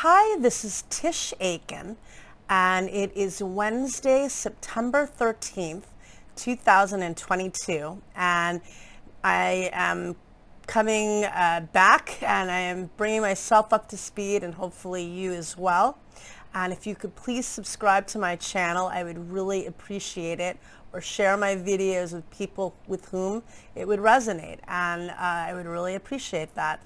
Hi, this is Tisch Aitken, and it is Wednesday, September 13th, 2022, and I am coming back, and I am bringing myself up to speed, and hopefully you as well. And if you could please subscribe to my channel, I would really appreciate it, or share my videos with people with whom it would resonate, and I would really appreciate that.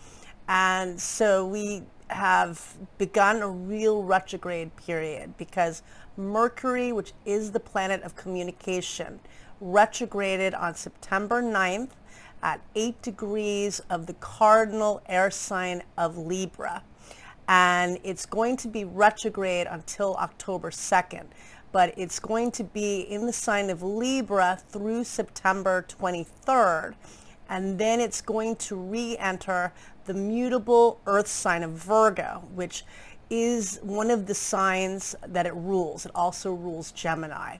And so we have begun a real retrograde period because Mercury, which is the planet of communication, retrograded on September 9th at 8 degrees of the cardinal air sign of Libra. And it's going to be retrograde until October 2nd, but it's going to be in the sign of Libra through September 23rd. And then it's going to re-enter the mutable earth sign of Virgo, which is one of the signs that it rules. It also rules Gemini.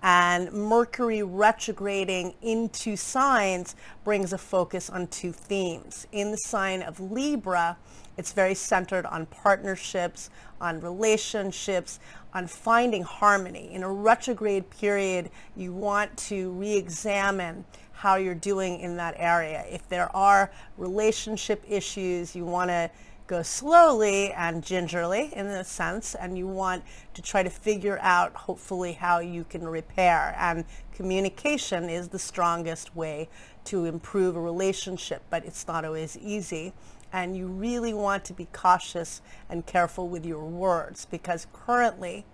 And Mercury retrograding into signs brings a focus on two themes. In the sign of Libra, it's very centered on partnerships, on relationships, on finding harmony. In a retrograde period, you want to re-examine how you're doing in that area. If there are relationship issues, you want to go slowly and gingerly in a sense, and you want to try to figure out hopefully how you can repair. And communication is the strongest way to improve a relationship, but it's not always easy. And you really want to be cautious and careful with your words, because currently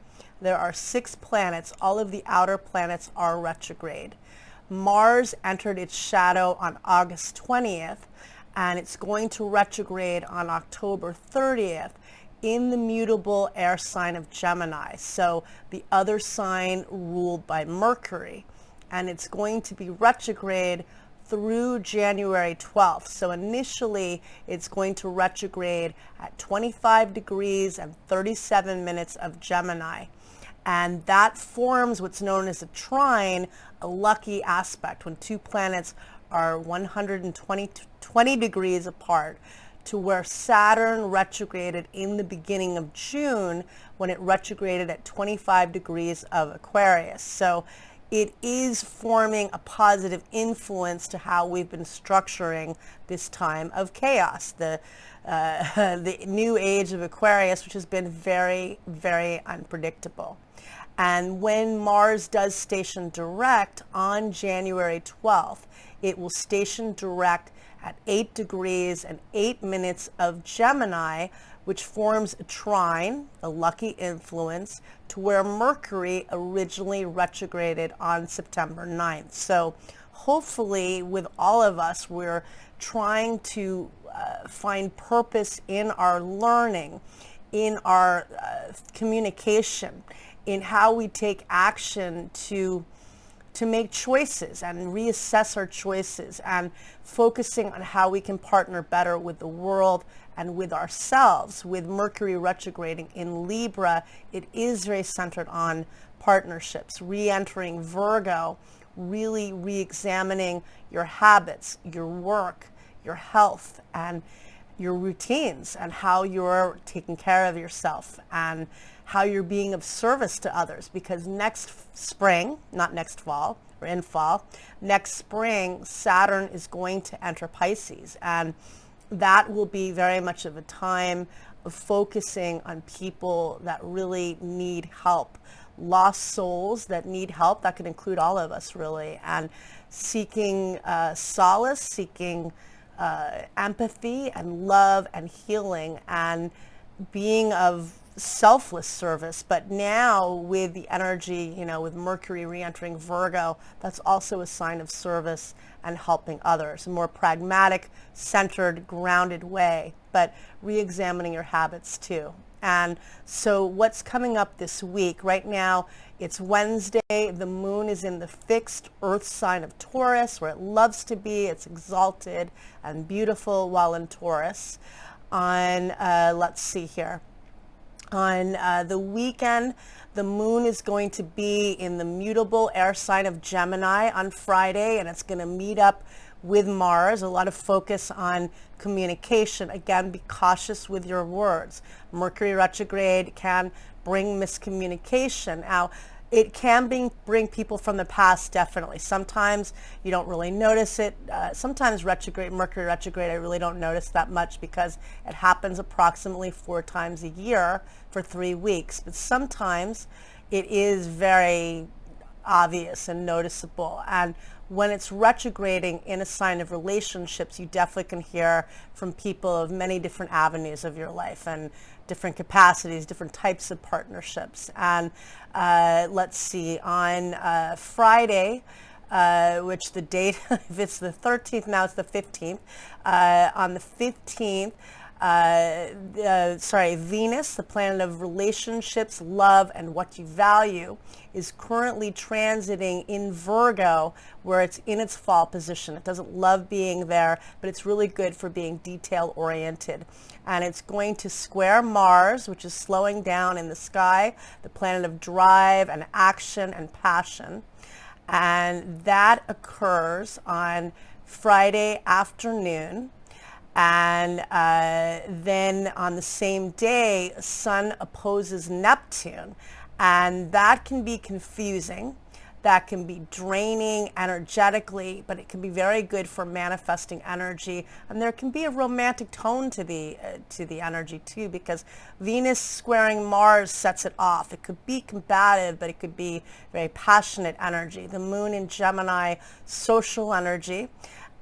there are 6 planets. All of the outer planets are retrograde. Mars entered its shadow on August 20th, and it's going to retrograde on October 30th in the mutable air sign of Gemini, so the other sign ruled by Mercury. And it's going to be retrograde through January 12th. So initially it's going to retrograde at 25 degrees and 37 minutes of Gemini. And that forms what's known as a trine, a lucky aspect, when two planets are 120 degrees apart, to where Saturn retrograded in the beginning of June when it retrograded at 25 degrees of Aquarius. So it is forming a positive influence to how we've been structuring this time of chaos, the new age of Aquarius, which has been very, very unpredictable. And when Mars does station direct on January 12th, it will station direct at 8 degrees and 8 minutes of Gemini, which forms a trine, a lucky influence, to where Mercury originally retrograded on September 9th. So hopefully with all of us, we're trying to find purpose in our learning, in our communication, in how we take action to make choices and reassess our choices, and focusing on how we can partner better with the world and with ourselves. With Mercury retrograding in Libra, it is very centered on partnerships. Re-entering Virgo, really re-examining your habits, your work, your health, and your routines, and how you're taking care of yourself and how you're being of service to others. Because next spring, not next fall, we're in fall, next spring, Saturn is going to enter Pisces, and that will be very much of a time of focusing on people that really need help, lost souls that need help. That could include all of us, really, and seeking solace, seeking empathy and love and healing, and being of selfless service. But now with the energy, with Mercury re-entering Virgo, that's also a sign of service and helping others, a more pragmatic, centered, grounded way, but re-examining your habits too. And so what's coming up this week? Right now, it's Wednesday. The moon is in the fixed earth sign of Taurus, where it loves to be. It's exalted and beautiful while in Taurus. On, let's see here. On the weekend, the moon is going to be in the mutable air sign of Gemini on Friday, and it's going to meet up with Mars, a lot of focus on communication. Again, be cautious with your words. Mercury retrograde can bring miscommunication. Now, it can bring people from the past, definitely. Sometimes you don't really notice it. Sometimes Mercury retrograde, I really don't notice that much because it happens approximately 4 times a year for 3 weeks. But sometimes it is very obvious and noticeable. And when it's retrograding in a sign of relationships, you definitely can hear from people of many different avenues of your life and different capacities, different types of partnerships. And let's see, on Friday, which the date, if it's the 13th, now it's the 15th. On the 15th, Venus, the planet of relationships, love, and what you value, is currently transiting in Virgo, where it's in its fall position. It doesn't love being there, but it's really good for being detail oriented. And it's going to square Mars, which is slowing down in the sky, the planet of drive and action and passion. And that occurs on Friday afternoon. And then on the same day, Sun opposes Neptune. And that can be confusing. That can be draining energetically, but it can be very good for manifesting energy. And there can be a romantic tone to the energy too, because Venus squaring Mars sets it off. It could be combative, but it could be very passionate energy. The moon in Gemini, social energy.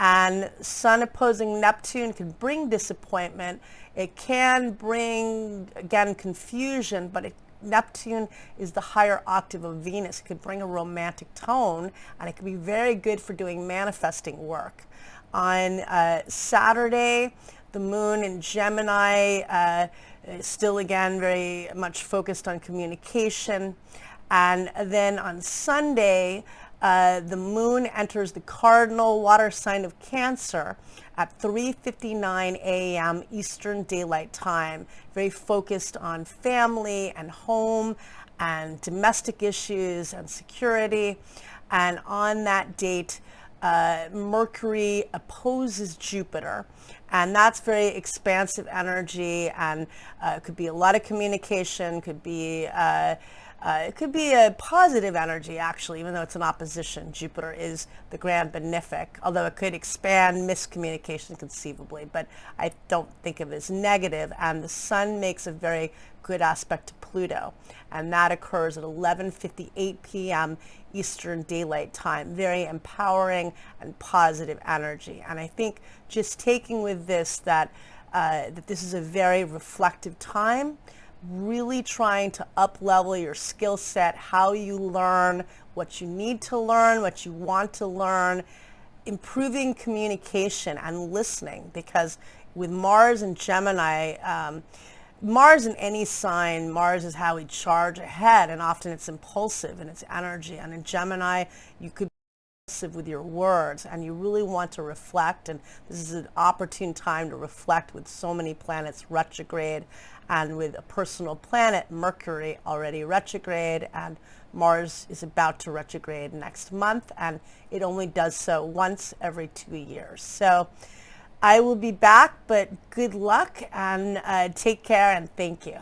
And Sun opposing Neptune can bring disappointment. It can bring, again, confusion, but Neptune is the higher octave of Venus. It could bring a romantic tone, and it can be very good for doing manifesting work. On Saturday, the moon in Gemini is still, again, very much focused on communication. And then on Sunday, the moon enters the Cardinal water sign of Cancer at 3:59 a.m. Eastern Daylight Time. Very focused on family and home and domestic issues and security. And on that date, Mercury opposes Jupiter. And that's very expansive energy, and could be a lot of communication, could be it could be a positive energy, actually, even though it's an opposition. Jupiter is the grand benefic, although it could expand miscommunication conceivably, but I don't think of it as negative. And the Sun makes a very good aspect to Pluto, and that occurs at 11:58 p.m. Eastern Daylight Time. Very empowering and positive energy. And I think just taking with this that this is a very reflective time, really trying to up-level your skill set, how you learn, what you need to learn, what you want to learn, improving communication and listening, because with Mars and Gemini, Mars in any sign, Mars is how we charge ahead, and often it's impulsive in its energy. And in Gemini, you could with your words, and you really want to reflect, and this is an opportune time to reflect with so many planets retrograde, and with a personal planet, Mercury, already retrograde, and Mars is about to retrograde next month, and it only does so once every 2 years. So I will be back, but good luck, and take care, and thank you.